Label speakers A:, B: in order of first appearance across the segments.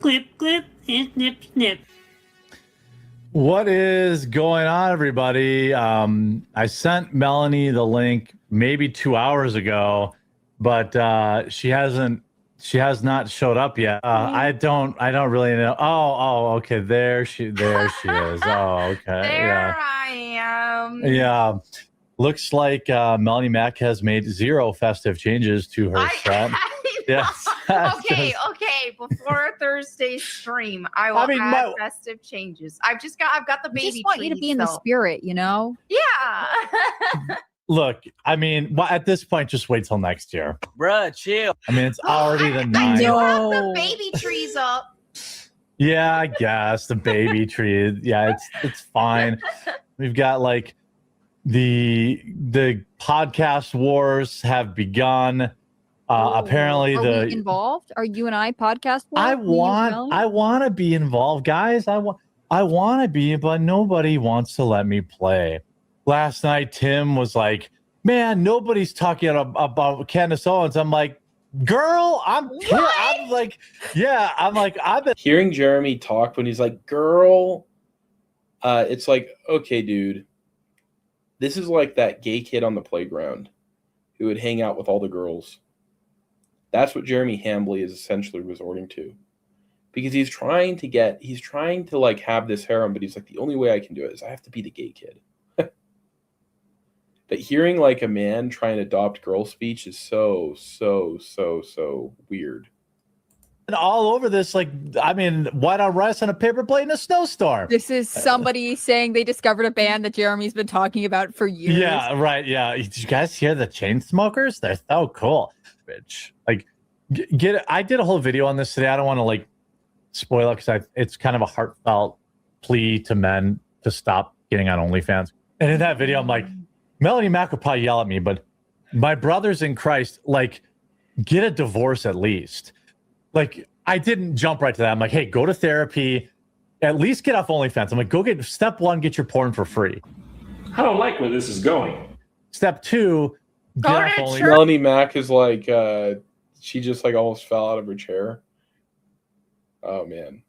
A: clip, clip, and snip, snip.
B: What is going on, everybody? I sent Melonie the link maybe 2 hours ago, but she has not showed up yet. I don't really know. Oh, okay. There she is. Oh, okay.
C: There I am.
B: Yeah. Looks like Melonie Mac has made 0 festive changes to her set. Yes.
C: Okay. Before Thursday's stream, I will add festive changes. I've got the baby.
D: I just want you to be in the spirit, you know?
C: Yeah.
B: Look, I mean, at this point, just wait till next year.
E: Bruh, chill.
B: I mean, it's already the 9th.
C: I do have the baby trees up.
B: Yeah, I guess the baby tree. Yeah, it's fine. We've got like the podcast wars have begun. Apparently,
D: are we involved? Are you and I podcast wars?
B: I want to be involved, guys. I want to be, but nobody wants to let me play. Last night, Tim was like, "Man, nobody's talking about Candace Owens." I'm like, "Girl, I'm like, yeah." I'm like, I've been
F: hearing Jeremy talk when he's like, "Girl," it's like, okay, dude, this is like that gay kid on the playground who would hang out with all the girls. That's what Jeremy Hambly is essentially resorting to, because he's trying to like have this harem, but he's like, the only way I can do it is I have to be the gay kid. But hearing like a man trying to adopt girl speech is so weird.
B: And all over this, like, I mean, white on rice on a paper plate in a snowstorm.
D: This is somebody saying they discovered a band that Jeremy's been talking about for years.
B: Yeah, right. Yeah. Did you guys hear the Chainsmokers? They're so cool. Bitch. Like, I did a whole video on this today. I don't want to like spoil it because it's kind of a heartfelt plea to men to stop getting on OnlyFans. And in that video, I'm like, Melonie Mac would probably yell at me, but my brothers in Christ, like, get a divorce at least. Like, I didn't jump right to that. I'm like, hey, go to therapy, at least get off OnlyFans. I'm like, go get step 1, get your porn for free.
A: I don't like where this is going.
B: Step 2, get off OnlyFans.
F: Melonie Mac is like, she just like almost fell out of her chair. Oh man,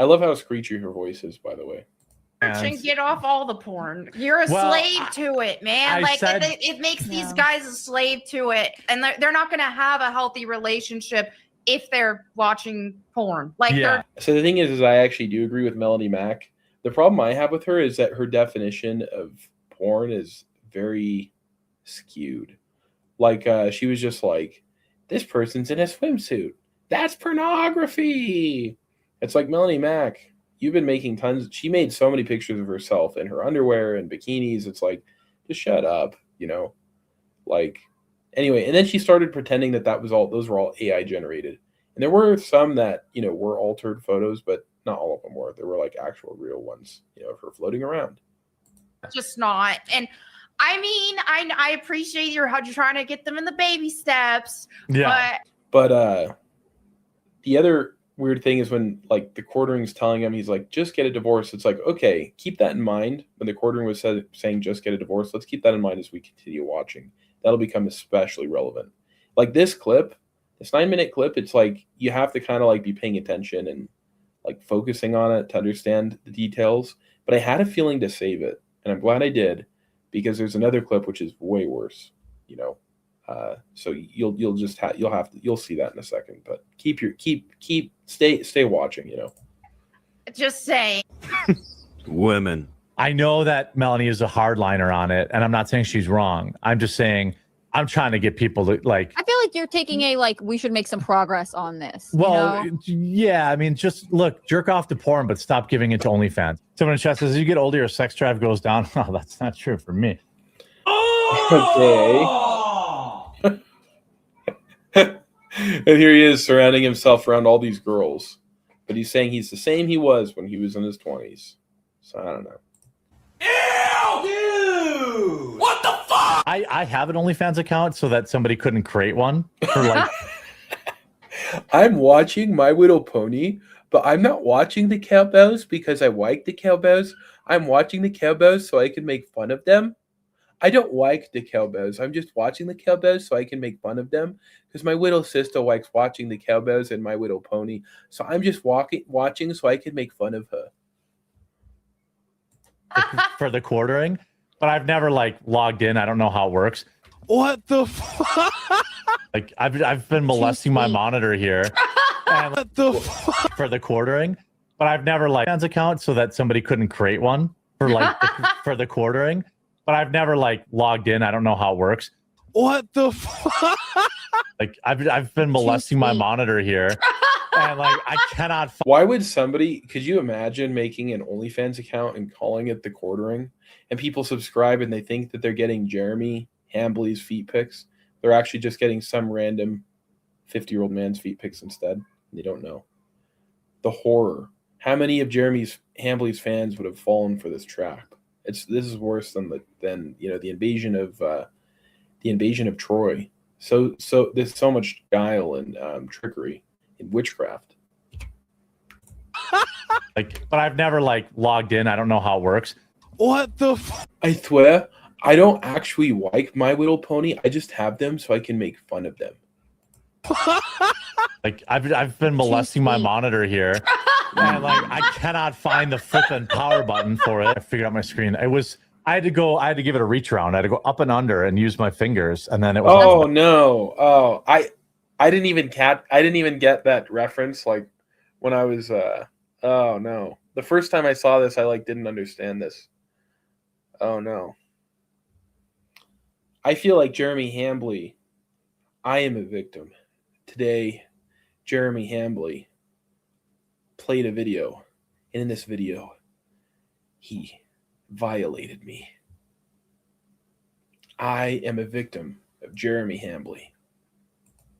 F: I love how screechy her voice is, by the way.
C: And get off all the porn. You're a slave to it, man. It makes these guys a slave to it, and they're not going to have a healthy relationship if they're watching porn.
F: So the thing is I actually do agree with Melonie Mac. The problem I have with her is that her definition of porn is very skewed. Like she was just like, this person's in a swimsuit. That's pornography. It's like, Melonie Mac, you've been making tons. She made so many pictures of herself in her underwear and bikinis. It's like, just shut up, you know? Like, anyway, and then she started pretending that those were all AI generated. And there were some that, you know, were altered photos, but not all of them were. There were like actual real ones, you know, of her floating around.
C: Just not. And I mean, I appreciate how you're trying to get them in the baby steps.
B: Yeah.
F: But the other weird thing is when like the quartering's telling him, he's like, just get a divorce. It's like, okay, keep that in mind. When the quartering was saying just get a divorce, let's keep that in mind as we continue watching. That'll become especially relevant. Like this clip, this 9-minute clip, it's like you have to kind of like be paying attention and like focusing on it to understand the details. But I had a feeling to save it, and I'm glad I did, because there's another clip which is way worse, you know. So you'll see that in a second. But stay watching, you know.
C: Just saying.
E: Women.
B: I know that Melonie is a hardliner on it, and I'm not saying she's wrong. I'm just saying I'm trying to get people to like.
D: I feel like you're taking we should make some progress on this.
B: Well,
D: you know?
B: Yeah, I mean, just look, jerk off to porn, but stop giving it to OnlyFans. Someone in chat says, as you get older, your sex drive goes down. Oh, that's not true for me.
F: Okay. And here he is surrounding himself around all these girls. But he's saying he's the same he was when he was in his 20s. So I don't know.
E: Ew, dude! What the fuck?
B: I have an OnlyFans account so that somebody couldn't create one for like.
F: I'm watching My Little Pony, but I'm not watching the cowbells because I like the cowbells. I'm watching the cowbells so I can make fun of them. I don't like the cowbells. I'm just watching the cowbells so I can make fun of them because my little sister likes watching the cowbells and My Little Pony. So I'm just watching so I can make fun of her.
B: For the quartering, but I've never like logged in. I don't know how it works.
E: What the fuck?
B: Like I've been molesting my monitor here. And
E: What the fuck?
B: for the quartering, but I've never like fans account so that somebody couldn't create one for like for the quartering, but I've never like logged in. I don't know how it works.
E: What the fuck?
B: Like I've been molesting my monitor here, and like I cannot.
F: Why would somebody? Could you imagine making an OnlyFans account and calling it the quartering, and people subscribe and they think that they're getting Jeremy Hambly's feet pics? They're actually just getting some random 50-year-old man's feet pics instead. They don't know the horror. How many of Jeremy Hambly's fans would have fallen for this trap? This is worse than the invasion of Troy. So there's so much guile and trickery in witchcraft.
B: Like, but I've never like logged in. I don't know how it works.
E: What the fuck?
F: I swear, I don't actually like My Little Pony. I just have them so I can make fun of them.
B: Like I've been molesting my monitor here, and like I cannot find the flipping power button for it. I figured out my screen. I had to give it a reach around. I had to go up and under and use my fingers, and then it was.
F: Oh no! Oh, I didn't even get that reference. Like when I was. Oh no! The first time I saw this, I like didn't understand this. Oh no! I feel like Jeremy Hambly. I am a victim. Today, Jeremy Hambly played a video, and in this video, he violated me. I am a victim of Jeremy Hambly.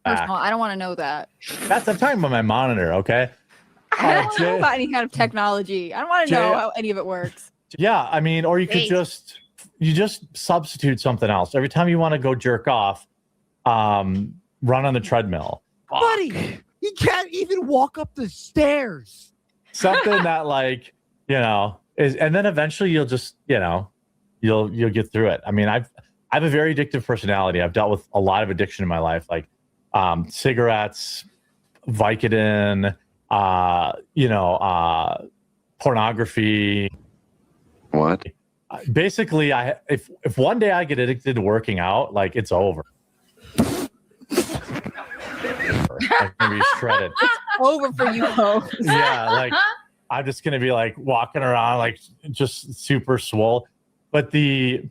D: First of all, I don't want to know that.
B: I'm talking about my monitor, okay?
D: I don't know about any kind of technology. I don't want to know how any of it works.
B: Yeah, I mean, or you could just substitute something else. Every time you want to go jerk off, run on the treadmill.
G: Buddy, he can't even walk up the stairs.
B: Something that like, is, and then eventually you'll just, you'll get through it. I mean, I have a very addictive personality. I've dealt with a lot of addiction in my life, like cigarettes, Vicodin, pornography.
H: What?
B: Basically, if one day I get addicted to working out, like it's over. I'm gonna be shredded.
D: It's over for you, Ho.
B: Yeah, like I'm just gonna be like walking around like just super swole. But and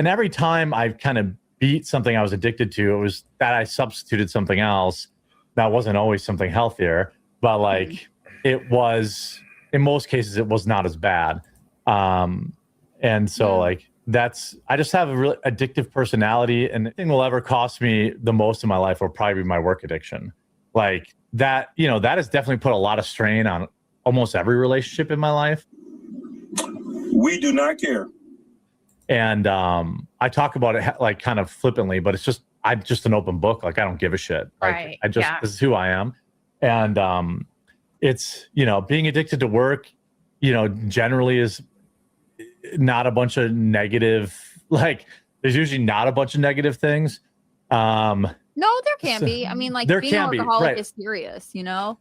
B: every time I kind of beat something I was addicted to, it was that I substituted something else that wasn't always something healthier, but like it was, in most cases it was not as bad. And so like I just have a really addictive personality, and the thing will ever cost me the most in my life will probably be my work addiction. Like that, that has definitely put a lot of strain on almost every relationship in my life.
I: We do not care.
B: And I talk about it like kind of flippantly, but I'm just an open book. Like I don't give a shit. Like,
C: Right.
B: This is who I am. And it's, being addicted to work, generally is not a bunch of negative, like there's usually not a bunch of negative things.
D: No, there can be. I mean, like
B: there
D: being an
B: can
D: alcoholic
B: be,
D: is serious,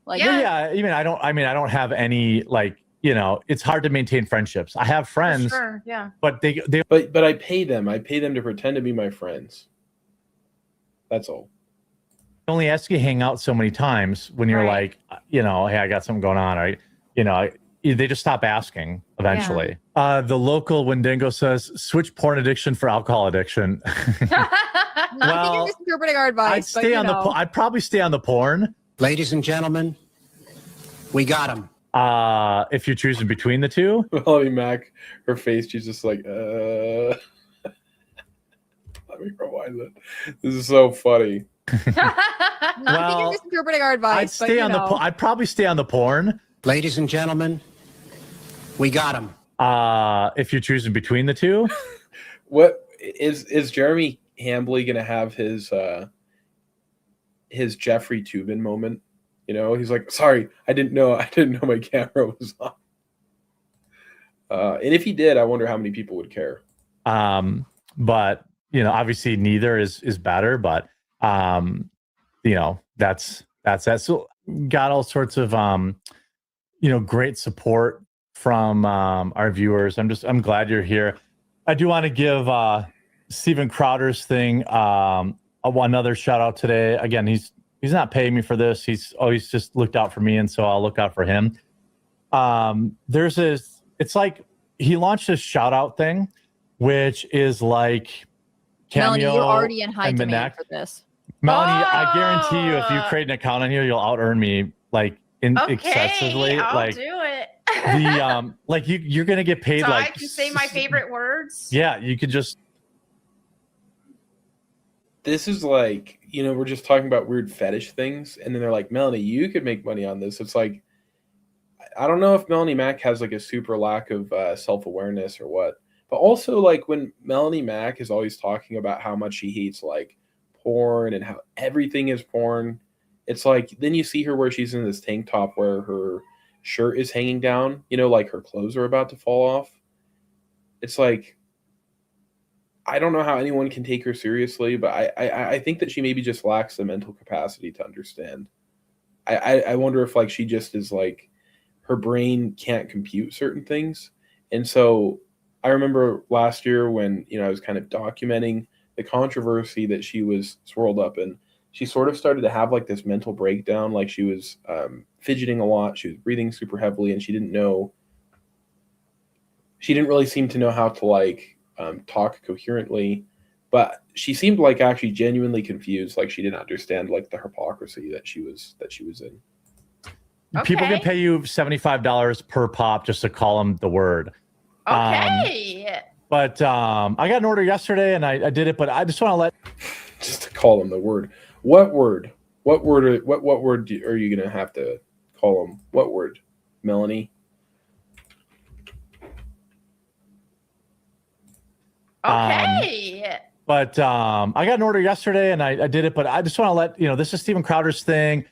D: Like
B: yeah. I don't have any like, it's hard to maintain friendships. I have friends,
C: sure, yeah.
B: but
F: But I pay them. I pay them to pretend to be my friends. That's all.
B: only ask you to hang out so many times when you're like, hey, I got something going on, right? They just stop asking eventually. Yeah. The local Wendigo says, switch porn addiction for alcohol addiction.
D: I think you're misinterpreting our advice.
B: I'd probably stay on the porn.
J: Ladies and gentlemen, we got him.
B: If you're choosing between the two.
F: Melonie Mac, her face, she's just like, let me rewind it. This is so funny.
D: I think you're misinterpreting our advice.
B: I'd probably stay on the porn.
J: Ladies and gentlemen, we got him.
B: If you're choosing between the two.
F: What is Jeremy Hambly gonna have his Jeffrey Toobin moment? He's like, sorry, I didn't know my camera was on. And if he did, I wonder how many people would care.
B: but obviously neither is better, but that's that. So got all sorts of great support from our viewers. I'm glad you're here. I do want to give Steven Crowder's thing another shout out today. Again, he's not paying me for this. He's always just looked out for me, and so I'll look out for him. It's like he launched a Shoutout thing, which is like Cameo.
D: Melonie, you're already in high
B: and
D: demand
B: Manek.
D: for this.
B: Melonie, I guarantee you, if you create an account on here, you'll out earn me excessively.
C: I'll do it.
B: You're gonna get paid.
C: So I can say my favorite words.
B: Yeah, you could just.
F: This is like, we're just talking about weird fetish things, and then they're like, Melonie, you could make money on this. It's like, I don't know if Melonie Mac has like a super lack of self-awareness or what, but also like when Melonie Mac is always talking about how much she hates like porn and how everything is porn, it's like then you see her where she's in this tank top where her shirt is hanging down, like her clothes are about to fall off. It's like, I don't know how anyone can take her seriously, but I think that she maybe just lacks the mental capacity to understand. I wonder if like she just is like, her brain can't compute certain things. And so I remember last year when, I was kind of documenting the controversy that she was swirled up in, she sort of started to have like this mental breakdown. Like she was fidgeting a lot. She was breathing super heavily, and she didn't really seem to know how to like talk coherently, but she seemed like actually genuinely confused. Like she didn't understand like the hypocrisy that she was in.
C: Okay.
B: People can pay you $75 per pop just to call them the word.
C: Okay.
B: But I got an order yesterday and I did it, but I just want to let
F: just to call them the word. What word? What word are you gonna have to call them? What word, Melonie?
C: Okay.
B: But I got an order yesterday and I did it, but I just want to let this is Steven Crowder's thing.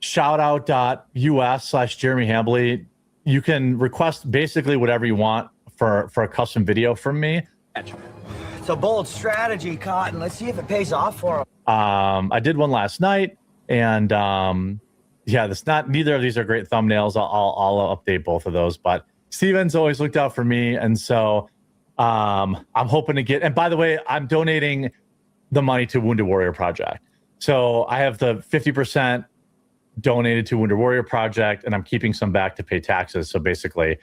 B: Shoutout.us/Jeremy Hambly. You can request basically whatever you want for a custom video from me.
J: It's a bold strategy, Cotton. Let's see if it pays off for him.
B: I did one last night, and neither of these are great thumbnails. I'll update both of those, but Steven's always looked out for me, and so I'm hoping to get. And by the way, I'm donating the money to Wounded Warrior Project. So I have the 50% donated to Wounded Warrior Project, and I'm keeping some back to pay taxes. So basically,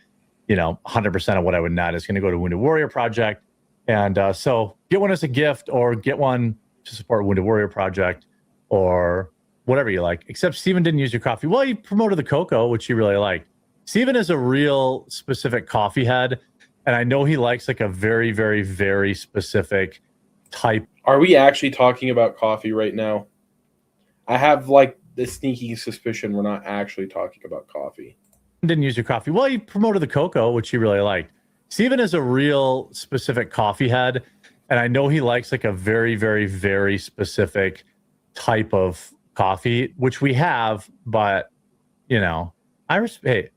B: 100% of what I would net is going to go to Wounded Warrior Project. And so get one as a gift or get one to support Wounded Warrior Project or whatever you like. Except Steven didn't use your coffee. Well, he promoted the cocoa, which he really liked. Steven is a real specific coffee head, and I know he likes like a very, very, very specific type.
F: Are we actually talking about coffee right now? I have like the sneaky suspicion we're not actually talking about coffee.
B: Didn't use your coffee. Well, he promoted the cocoa, which he really liked. Steven is a real specific coffee head, and I know he likes like a very, very, very specific type of coffee, which we have, but hey,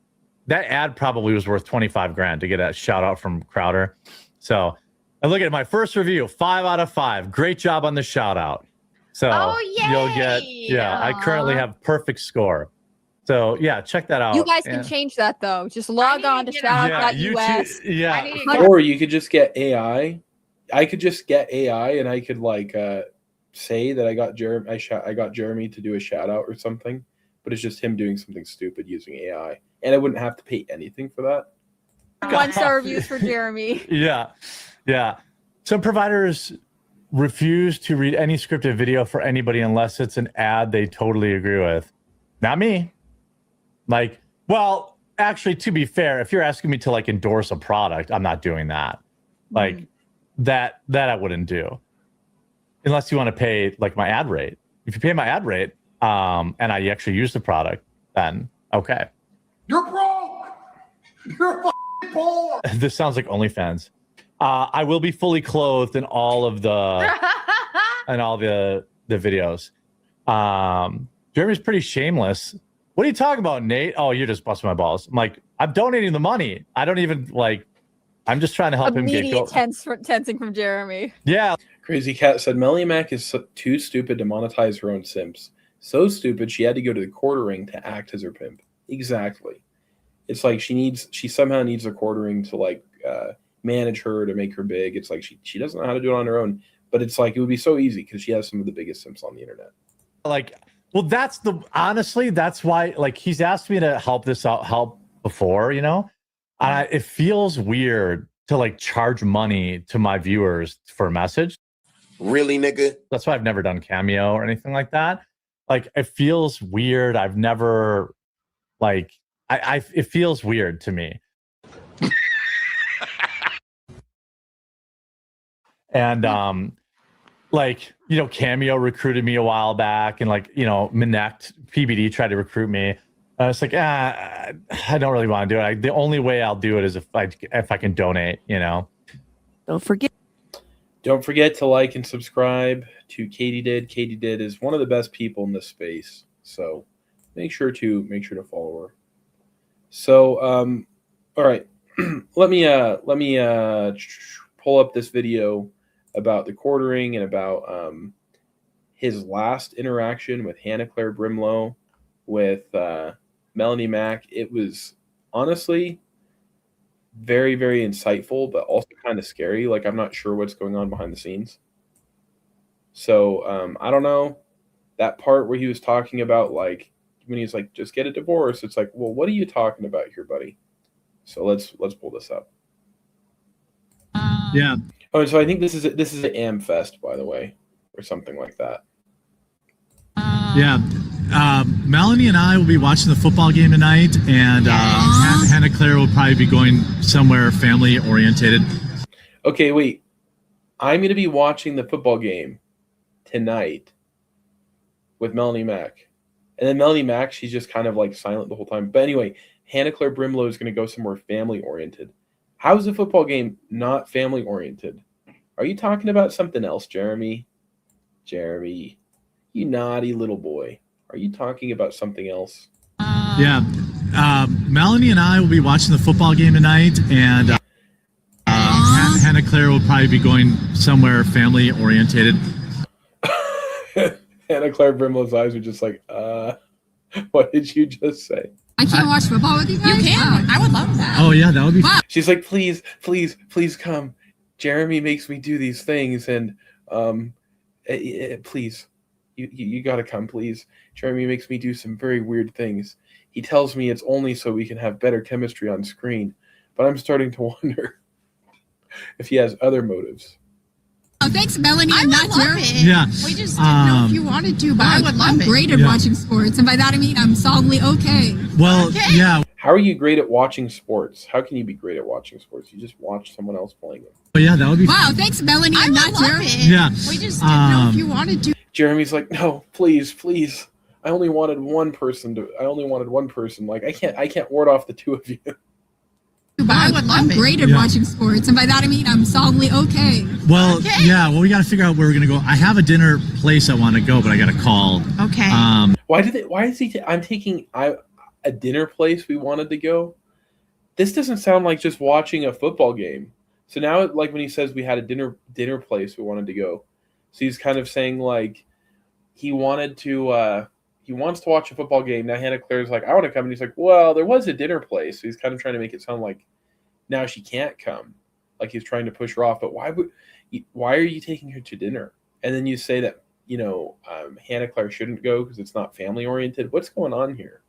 B: that ad probably was worth 25 grand to get a shout out from Crowder. So I look at my first review, 5 out of 5. Great job on the shout out. So you'll get, I currently have perfect score. So check that out.
D: You guys can change that though. Just log on to shoutout.us.
F: Or you could just get AI. I could just get AI and I could like say that I got Jeremy to do a shout out or something, but it's just him doing something stupid using AI. And I wouldn't have to pay anything for that.
D: 1-star reviews for Jeremy.
B: Yeah. Some providers refuse to read any scripted video for anybody unless it's an ad they totally agree with. Not me. Like, well, actually, to be fair, if you're asking me to like endorse a product, I'm not doing that. Like that I wouldn't do. Unless you want to pay like my ad rate. If you pay my ad rate, and I actually use the product, then okay.
H: You're broke. You're poor.
B: This sounds like OnlyFans. I will be fully clothed in all of the videos. Jeremy's pretty shameless. What are you talking about, Nate? Oh, you're just busting my balls. I'm like, I'm donating the money. I don't even I'm just trying to help him get
D: Immediate
B: going.
D: tensing from Jeremy.
B: Yeah.
F: Crazy Cat said Melonie Mac is too stupid to monetize her own simps. So stupid she had to go to the quartering to act as her pimp. Exactly. It's like she somehow needs a quartering to like manage her, to make her big. It's like she doesn't know how to do it on her own. But it's like it would be so easy because she has some of the biggest simps on the internet.
B: Like, well, honestly, that's why, like, he's asked me to help before, you know? It feels weird to like charge money to my viewers for a message.
H: Really, nigga?
B: That's why I've never done Cameo or anything like that. Like, it feels weird. I've never, like, it feels weird to me. And, like, you know, Cameo recruited me a while back, and like, you know, Minect, PBD tried to recruit me. It's like, I don't really want to do it. The only way I'll do it is if I can donate, you know.
K: Don't forget
F: to like and subscribe to Katie Did. Katie Did is one of the best people in this space, so make sure to follow her. So, all right, let me pull up this video about the quartering and about his last interaction with Hannah Claire Brimlow with Melonie Mac. It was honestly very, very insightful, but also kind of scary. Like, I'm not sure what's going on behind the scenes. So I don't know, that part where he was talking about, like, when he's like, just get a divorce. It's like, well, what are you talking about here, buddy? So let's pull this up.
B: Yeah.
F: Oh, and so I think this is an AmFest, by the way, or something like that.
B: Yeah. Melonie and I will be watching the football game tonight, and Hannah Claire will probably be going somewhere family oriented.
F: Okay, wait. I'm going to be watching the football game tonight with Melonie Mac. And then Melonie Mac, she's just kind of like silent the whole time. But anyway, Hannah Claire Brimlow is going to go somewhere family oriented. How is the football game not family oriented? Are you talking about something else, Jeremy? Jeremy, you naughty little boy. Are you talking about something else?
B: Yeah. Melonie and I will be watching the football game tonight, and Hannah Claire will probably be going somewhere family oriented.
F: Hannah Claire Brimlow's eyes are just like, what did you just say?
L: I can't watch football with you guys? You can. I would love that.
B: Oh, yeah, that would be fun.
F: She's like, please, please, please come. Jeremy makes me do these things, and please, you got to come, please. Jeremy makes me do some very weird things. He tells me it's only so we can have better chemistry on screen, but I'm starting to wonder if he has other motives.
L: Oh, thanks, Melonie. I'm not Jeremy.
B: Yeah.
L: We just didn't know if you wanted to, but I would love it. I'm great at watching sports, and by that I mean I'm solidly okay.
B: Well, yeah.
F: How are you great at watching sports? How can you be great at watching sports? You just watch someone else playing them.
B: But yeah, that would be
L: Wow, thanks, Melonie. I'm not Jeremy.
B: Yeah.
L: We just didn't know if you wanted to.
F: Jeremy's like, no, please, please. I only wanted one person. Like, I can't ward off the two of you.
L: But I would love it. I'm great at watching sports, and by that I mean I'm solidly okay.
B: Well, yeah. Well, we got to figure out where we're gonna go. I have a dinner place I want to go, but I got to call.
L: Okay.
F: Why is he? I'm taking a dinner place we wanted to go. This doesn't sound like just watching a football game. So now, like when he says we had a dinner place we wanted to go, so he's kind of saying like he wants to watch a football game. Now Hannah Claire's like, I want to come, and he's like, well, there was a dinner place. So he's kind of trying to make it sound like now she can't come, like he's trying to push her off. But why are you taking her to dinner? And then you say that, you know, Hannah Claire shouldn't go because it's not family oriented. What's going on here?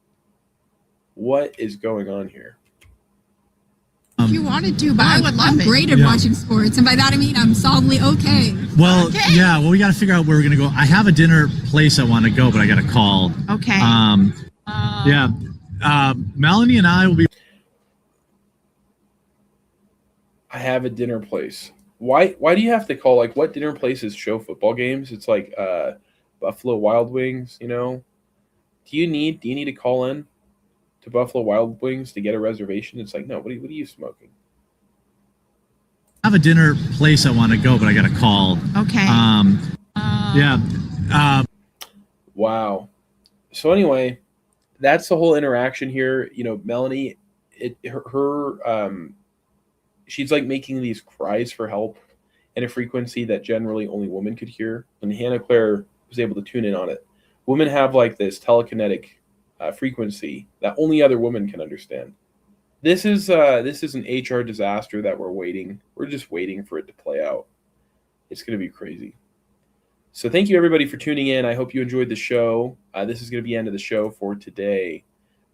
F: What is going on here?
L: If you wanted to, but I would love it. I'm great at watching sports, and by that I mean I'm solidly okay.
B: Well, yeah. Well, we got to figure out where we're gonna go. I have a dinner place I want to go, but I got to call.
L: Okay.
B: Yeah. Melonie and I will be.
F: I have a dinner place. Why do you have to call? Like, what dinner places show football games? It's like Buffalo Wild Wings, you know? Do you need to call in to Buffalo Wild Wings to get a reservation? It's like, no, what are you smoking?
B: I have a dinner place I want to go, but I got to call.
L: Okay.
B: Yeah.
F: Wow. So anyway, that's the whole interaction here. You know, Melonie, she's like making these cries for help in a frequency that generally only women could hear, and Hannah Claire was able to tune in on it. Women have like this telekinetic frequency that only other women can understand. This is an HR disaster that we're just waiting for it to play out. It's going to be crazy. So thank you everybody for tuning in. I hope you enjoyed the show. This is going to be the end of the show for today,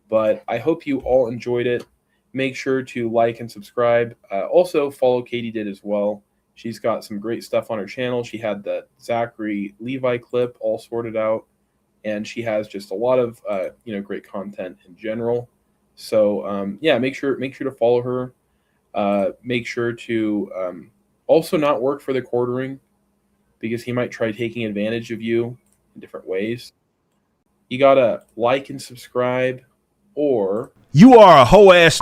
F: but I hope you all enjoyed it. Make sure to like and subscribe. Also follow Katie did as well. She's got some great stuff on her channel. She had the Zachary Levi clip all sorted out, and she has just a lot of great content in general. So yeah, make sure to follow her. Make sure to also not work for the quartering, because he might try taking advantage of you in different ways. You gotta like and subscribe, or
K: you are a hoe ass